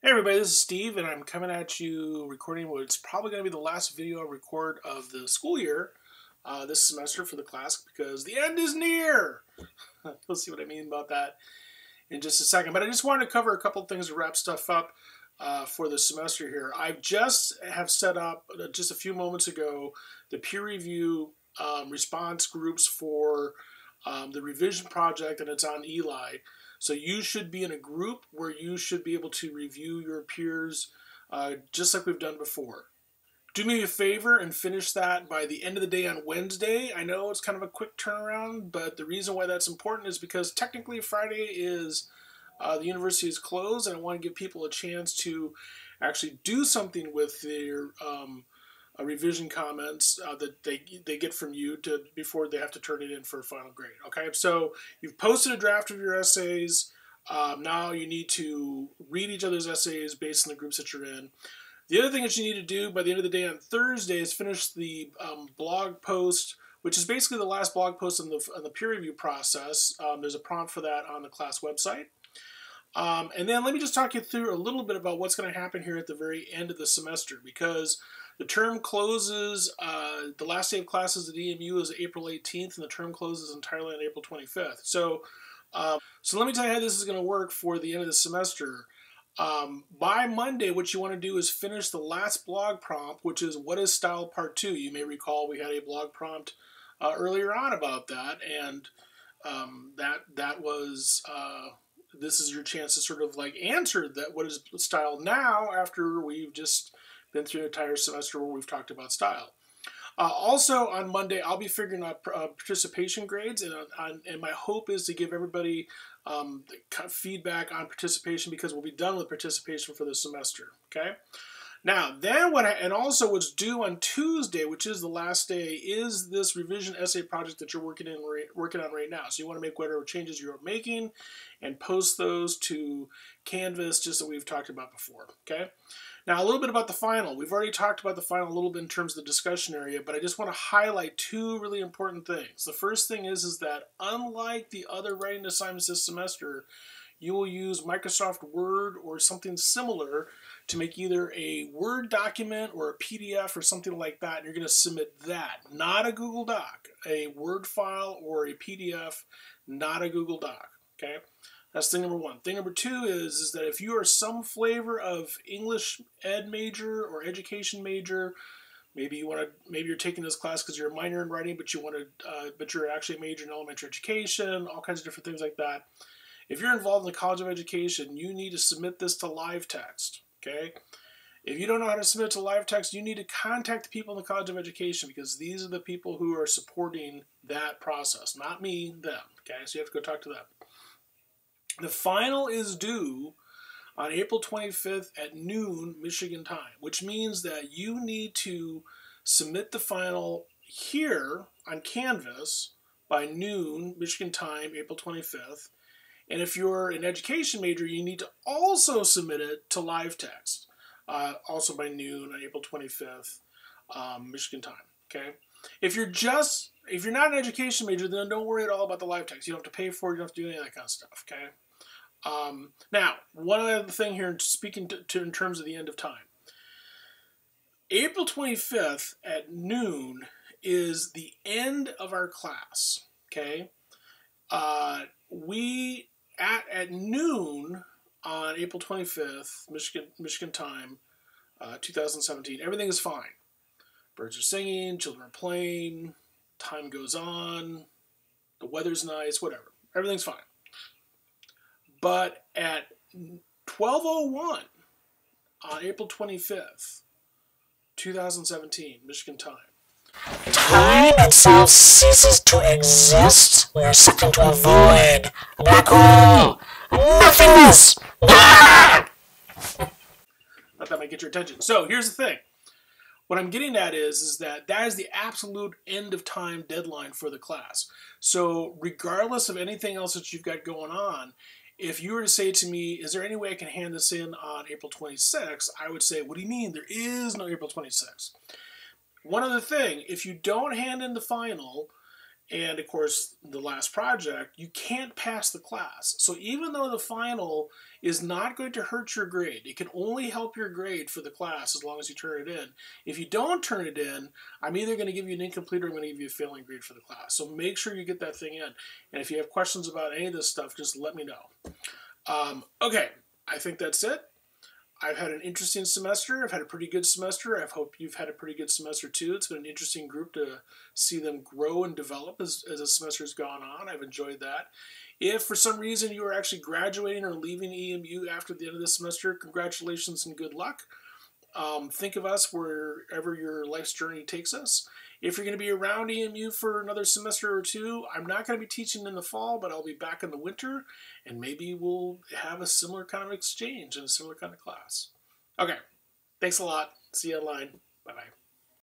Hey everybody, this is Steve, and I'm coming at you recording what's probably going to be the last video I record of the school year this semester for the class because the end is near. You'll see what I mean about that in just a second. But I just wanted to cover a couple of things to wrap stuff up for the semester here. I just have set up, just a few moments ago, the peer review response groups for the revision project, and it's on Eli. So you should be in a group where you should be able to review your peers just like we've done before. Do me a favor and finish that by the end of the day on Wednesday. I know it's kind of a quick turnaround, but the reason why that's important is because technically Friday is the university is closed, and I want to give people a chance to actually do something with their revision comments that they get from you before they have to turn it in for a final grade. Okay, so you've posted a draft of your essays. Now you need to read each other's essays based on the groups that you're in. The other thing that you need to do by the end of the day on Thursday is finish the blog post, which is basically the last blog post on the peer review process. There's a prompt for that on the class website. And then let me just talk you through a little bit about what's going to happen here at the very end of the semester, because the term closes, the last day of classes at EMU is April 18th, and the term closes entirely on April 25th. So let me tell you how this is going to work for the end of the semester. By Monday, what you want to do is finish the last blog prompt, which is what is style part 2. You may recall we had a blog prompt earlier on about that, and that was this is your chance to sort of like answer that what is style now after we've just been through an entire semester where we've talked about style. Also on Monday, I'll be figuring out participation grades, and my hope is to give everybody feedback on participation, because we'll be done with participation for the semester. Okay. Now, then and also what's due on Tuesday, which is the last day, is this revision essay project that you're working on right now. So you want to make whatever changes you're making and post those to Canvas, just that we've talked about before. Okay. Now, a little bit about the final. We've already talked about the final a little bit in terms of the discussion area, but I just want to highlight two really important things. The first thing is that unlike the other writing assignments this semester, you will use Microsoft Word or something similar to make either a Word document or a PDF or something like that, and you're going to submit that, not a Google Doc, a Word file or a PDF, not a Google Doc. Okay, that's thing number one. Thing number two is that if you are some flavor of English ed major or education major, maybe you're taking this class because you're a minor in writing, but you're actually a major in elementary education, all kinds of different things like that. If you're involved in the College of Education, you need to submit this to LiveText, okay? If you don't know how to submit to LiveText, you need to contact the people in the College of Education, because these are the people who are supporting that process, not me, them, okay? So you have to go talk to them. The final is due on April 25th at noon Michigan time, which means that you need to submit the final here on Canvas by noon Michigan time, April 25th. And if you're an education major, you need to also submit it to LiveText, also by noon on April 25th, Michigan time. Okay. If you're not an education major, then don't worry at all about the LiveText. You don't have to pay for it. You don't have to do any of that kind of stuff. Okay. Now, one other thing here, speaking in terms of the end of time. April 25th at noon is the end of our class. Okay. At noon on April 25th, Michigan time, 2017, everything is fine. Birds are singing, children are playing, time goes on, the weather's nice, whatever. Everything's fine. But at 12:01 on April 25th, 2017, Michigan time, time itself ceases to exist. We are sucked into a void, a black hole, nothingness. Ah! Thought that might get your attention. So here's the thing. What I'm getting at is that is the absolute end of time deadline for the class. So regardless of anything else that you've got going on, if you were to say to me, is there any way I can hand this in on April 26th? I would say, what do you mean? There is no April 26th. One other thing, if you don't hand in the final And of course, the last project, you can't pass the class. So even though the final is not going to hurt your grade, it can only help your grade for the class as long as you turn it in. If you don't turn it in, I'm either going to give you an incomplete or I'm going to give you a failing grade for the class. So make sure you get that thing in. And if you have questions about any of this stuff, just let me know. Okay, I think that's it. I've had an interesting semester. I've had a pretty good semester. I hope you've had a pretty good semester too. It's been an interesting group to see them grow and develop as the semester's gone on. I've enjoyed that. If for some reason you are actually graduating or leaving EMU after the end of the semester, congratulations and good luck. Think of us wherever your life's journey takes us. If you're going to be around EMU for another semester or two, I'm not going to be teaching in the fall, but I'll be back in the winter, and maybe we'll have a similar kind of exchange and a similar kind of class. Okay, thanks a lot. See you online. Bye-bye.